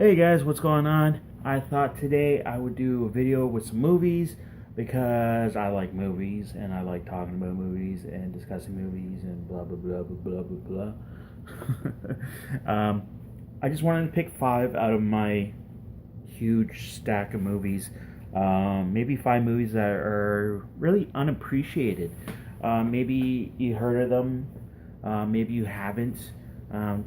Hey guys, what's going on? I thought today I would do a video with some movies because I like movies and I like talking about movies and discussing movies and blah blah blah blah blah blah blah. I just wanted to pick five out of my huge stack of movies. Maybe five movies that are really unappreciated. Maybe you heard of them, maybe you haven't. Um,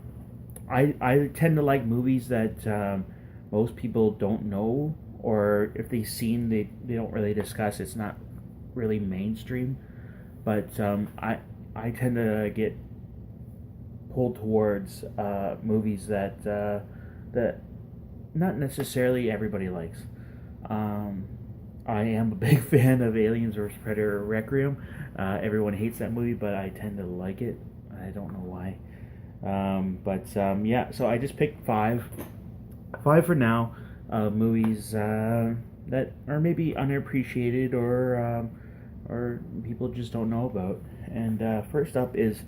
I tend to like movies that most people don't know, or if they've seen, they don't really discuss. It's not really mainstream, but I tend to get pulled towards movies that not necessarily everybody likes. Um, I am a big fan of Aliens vs Predator Requiem. Everyone hates that movie, but I tend to like it. I don't know why. Yeah, so I just picked five for now, movies that are maybe underappreciated or people just don't know about. And first up is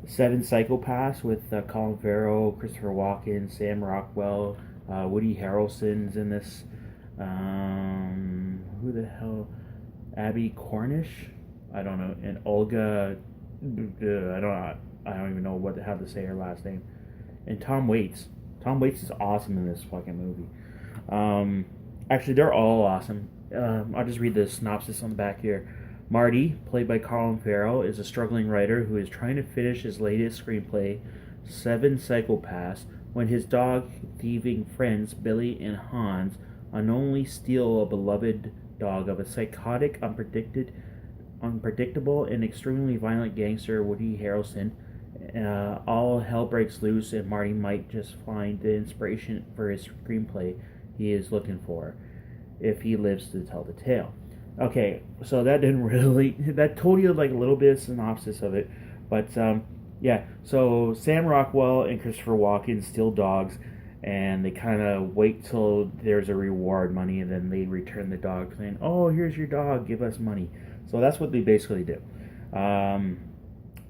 Seven Psychopaths with Colin Farrell, Christopher Walken, Sam Rockwell, Woody Harrelson's in this. Who the hell? Abby Cornish? I don't know. And Olga. I don't even know how to say her last name. And Tom Waits. Tom Waits is awesome in this fucking movie. Actually, they're all awesome. I'll just read the synopsis on the back here. Marty, played by Colin Farrell, is a struggling writer who is trying to finish his latest screenplay, Seven Psychopaths, when his dog-thieving friends Billy and Hans unknowingly steal a beloved dog of a psychotic, unpredictable, and extremely violent gangster, Woody Harrelson. All hell breaks loose, and Marty might just find the inspiration for his screenplay he is looking for, if he lives to tell the tale. Okay, so that didn't really... That told you like a little bit of synopsis of it, but yeah. So Sam Rockwell and Christopher Walken steal dogs, and they kind of wait till there's a reward money, and then they return the dog saying, "Oh, here's your dog, give us money." So that's what they basically do.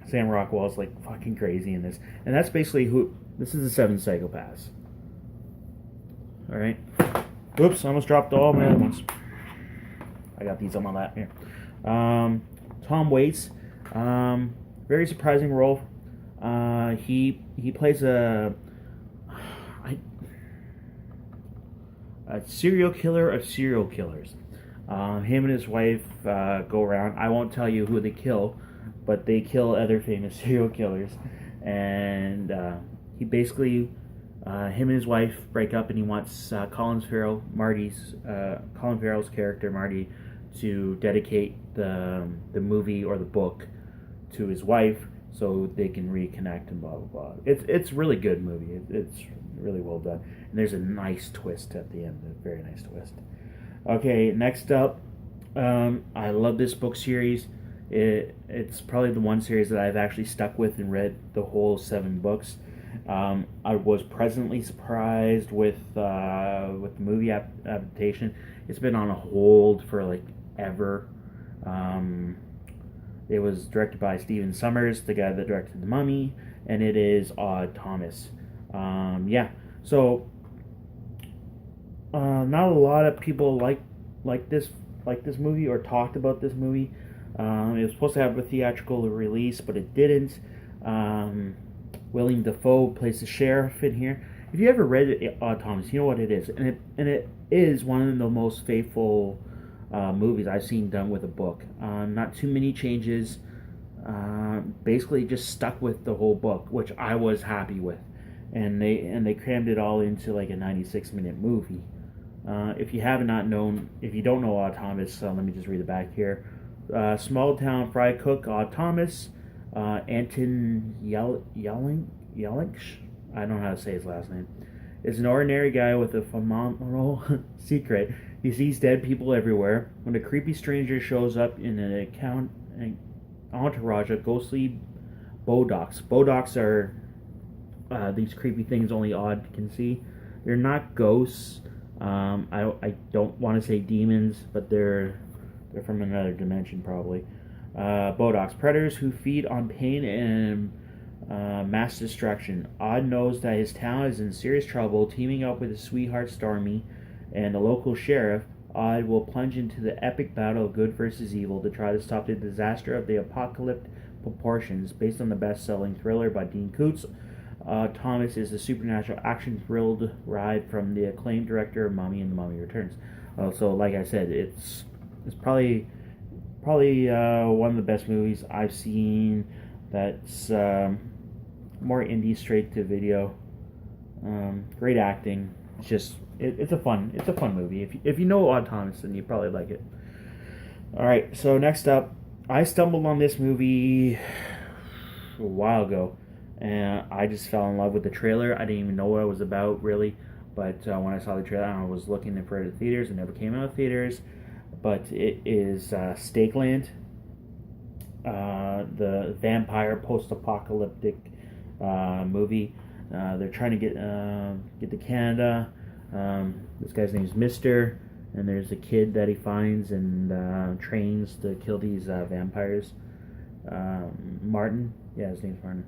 Sam Rockwell's like fucking crazy in this, and that's basically who. This is the Seven Psychopaths. All right. Oops, I almost dropped all my other ones. I got these on my lap here. Tom Waits, very surprising role. He plays a serial killer of serial killers. Him and his wife go around. I won't tell you who they kill, but they kill other famous serial killers. And he basically, him and his wife break up, and he wants Colin Farrell's character Marty, to dedicate the movie or the book to his wife so they can reconnect and blah blah blah. It's a really good movie. It's really well done, and there's a nice twist at the end. A very nice twist. Okay, next up, I love this book series. It's probably the one series that I've actually stuck with and read the whole 7 books. I was pleasantly surprised with the movie adaptation. It's been on a hold for like ever. It was directed by Stephen Sommers, the guy that directed The Mummy, and it is Thomas. Yeah, so not a lot of people like this movie or talked about this movie. It was supposed to have a theatrical release, but it didn't. William Dafoe plays the sheriff in here. If you ever read Thomas, you know what it is, and it is one of the most faithful movies I've seen done with a book. Not too many changes. Basically, just stuck with the whole book, which I was happy with, and they crammed it all into like a 96-minute movie. If you don't know Thomas, let me just read the back here. Small town fry cook Thomas, Anton Yellinch, I don't know how to say his last name, is an ordinary guy with a phenomenal secret. He sees dead people everywhere. When a creepy stranger shows up in an entourage of ghostly Bodocks. Bodocks are these creepy things only Odd can see. They're not ghosts. I don't want to say demons, but they're from another dimension probably. Bodocks, predators who feed on pain and Mass destruction. Odd knows that his town is in serious trouble. Teaming up with his sweetheart Stormy and the local sheriff, Odd will plunge into the epic battle of good versus evil to try to stop the disaster of the apocalyptic proportions. Based on the best-selling thriller by Dean Koontz, Thomas is a supernatural action-thrilled ride from the acclaimed director of Mummy and the Mummy Returns. So, like I said, it's probably one of the best movies I've seen. That's more indie, straight to video. Great acting. It's a fun movie. If you know Odd Thomas, then you probably like it. All right. So next up, I stumbled on this movie a while ago, and I just fell in love with the trailer. I didn't even know what it was about really, but when I saw the trailer, I was looking for it at theaters. It never came out of theaters, but it is Stakeland, the vampire post-apocalyptic movie. They're trying to get to Canada. This guy's name is Mister, and there's a kid that he finds and trains to kill these vampires. Martin, yeah, his name's Martin.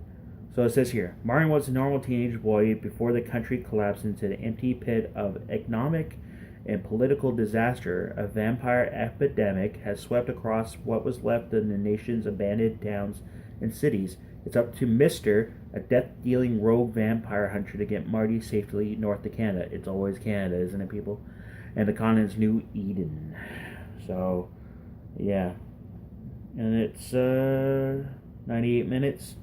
So it says here, Martin was a normal teenage boy before the country collapsed into the empty pit of economic and political disaster. A vampire epidemic has swept across what was left of the nation's abandoned towns and cities. It's up to Mister, a death-dealing rogue vampire hunter, to get Marty safely north to Canada. It's always Canada, isn't it, people? And the continent's New Eden. So, yeah. And it's 98 minutes.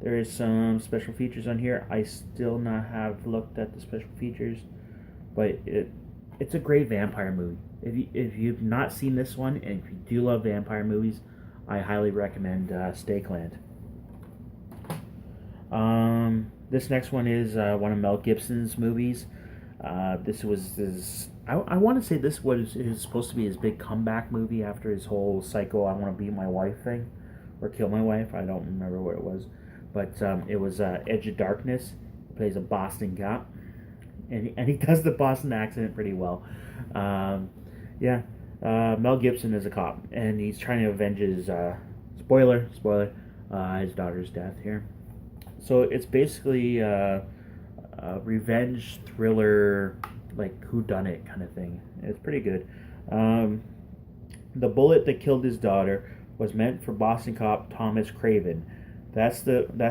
There is some special features on here. I still not have looked at the special features, but it's a great vampire movie. If you've not seen this one, and if you do love vampire movies, I highly recommend Stakeland. This next one is one of Mel Gibson's movies. This was his. I want to say this was supposed to be his big comeback movie after his whole psycho I want to beat my wife thing, or kill my wife. I don't remember what it was, but it was Edge of Darkness. He plays a Boston cop, and he does the Boston accent pretty well. Mel Gibson is a cop, and he's trying to avenge his spoiler, his daughter's death here. So it's basically a revenge thriller, like whodunit kind of thing. It's pretty good. The bullet that killed his daughter was meant for Boston cop Thomas Craven. That's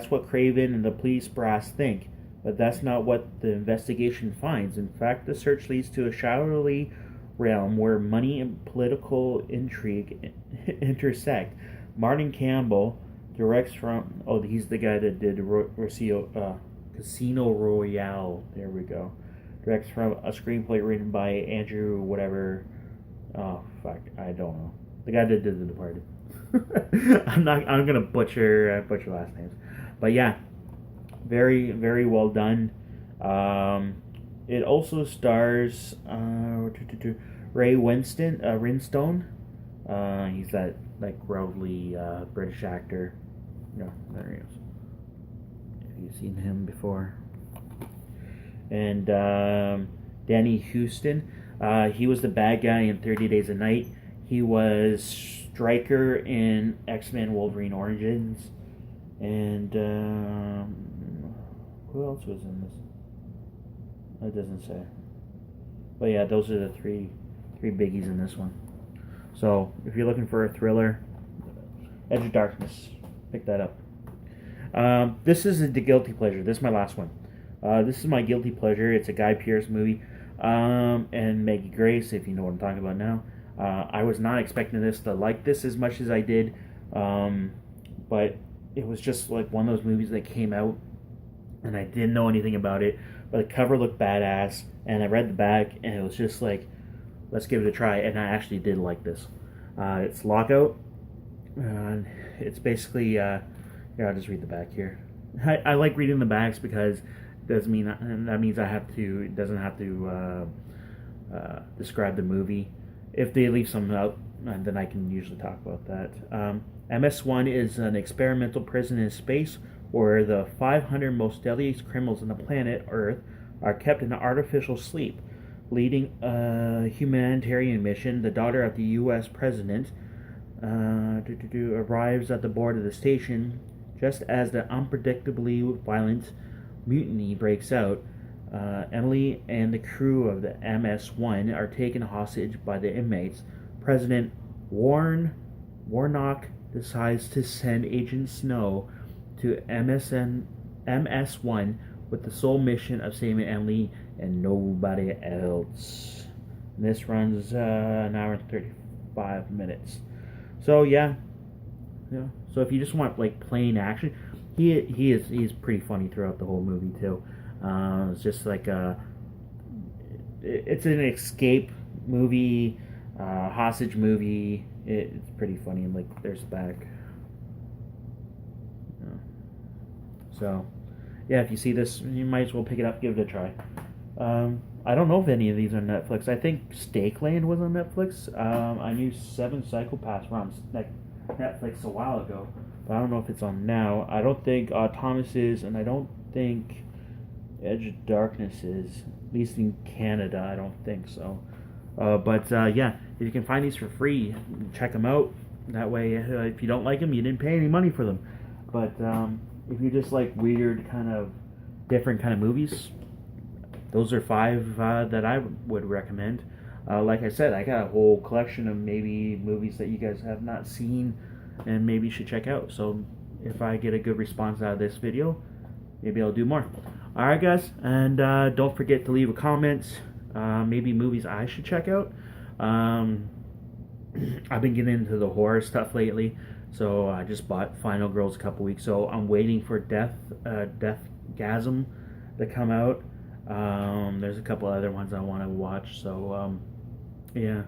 what Craven and the police brass think, but that's not what the investigation finds. In fact, the search leads to a shadowy realm where money and political intrigue intersect. Martin Campbell directs from... Oh, he's the guy that did Casino Royale. There we go. Directs from a screenplay written by Andrew whatever... Oh, fuck. I don't know. The guy that did The Departed. I'm gonna butcher last names. But yeah, very, very well done. It also stars Ray Winstone. He's that like growly British actor. No, there he is. Have you seen him before? And Danny Houston. He was the bad guy in 30 Days a Night. He was Stryker in X-Men Wolverine Origins. And who else was in this? It doesn't say. But yeah, those are the three biggies in this one. So if you're looking for a thriller, Edge of Darkness, pick that up. This is the guilty pleasure. This is my last one. This is my guilty pleasure. It's a Guy Pearce movie, and Maggie Grace, if you know what I'm talking about now. I was not expecting this to like this as much as I did, but it was just like one of those movies that came out, and I didn't know anything about it, but the cover looked badass, and I read the back, and it was just like, let's give it a try, and I actually did like this. It's Lockout, and it's basically, here, I'll just read the back here. I like reading the backs because that means it doesn't have to describe the movie. If they leave some out, then I can usually talk about that. MS-1 is an experimental prison in space where the 500 most deadliest criminals on the planet Earth are kept in artificial sleep. Leading a humanitarian mission, the daughter of the U.S. president arrives at the board of the station Just as the unpredictably violent mutiny breaks out, Emily and the crew of the MS-1 are taken hostage by the inmates. President Warnock decides to send Agent Snow to MS-1 with the sole mission of saving Emily and nobody else. And this runs an hour and 35 minutes. So yeah. So if you just want like plain action, he's pretty funny throughout the whole movie too. It's just like it's an escape movie, hostage movie. It's pretty funny. And like there's back. So yeah, if you see this, you might as well pick it up, give it a try. I don't know if any of these are on Netflix. I think Stakeland was on Netflix. I knew 7 Psychopaths were on Netflix a while ago, but I don't know if it's on now. I don't think Thomas is, and I don't think Edge of Darkness is, at least in Canada. I don't think so. But yeah, if you can find these for free, check them out. That way, if you don't like them, you didn't pay any money for them. But if you just like weird kind of different kind of movies, those are 5 that I would recommend. Like I said, I got a whole collection of maybe movies that you guys have not seen and maybe you should check out. So if I get a good response out of this video, maybe I'll do more. Alright guys, and don't forget to leave a comment, maybe movies I should check out. I've been getting into the horror stuff lately, so I just bought Final Girls a couple weeks, so I'm waiting for Deathgasm to come out. There's a couple other ones I want to watch, so yeah.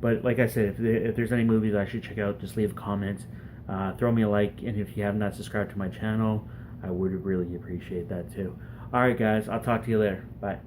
But like I said, if there's any movies I should check out, just leave a comment, throw me a like, and if you have not subscribed to my channel, I would really appreciate that too. Alright guys, I'll talk to you later. Bye.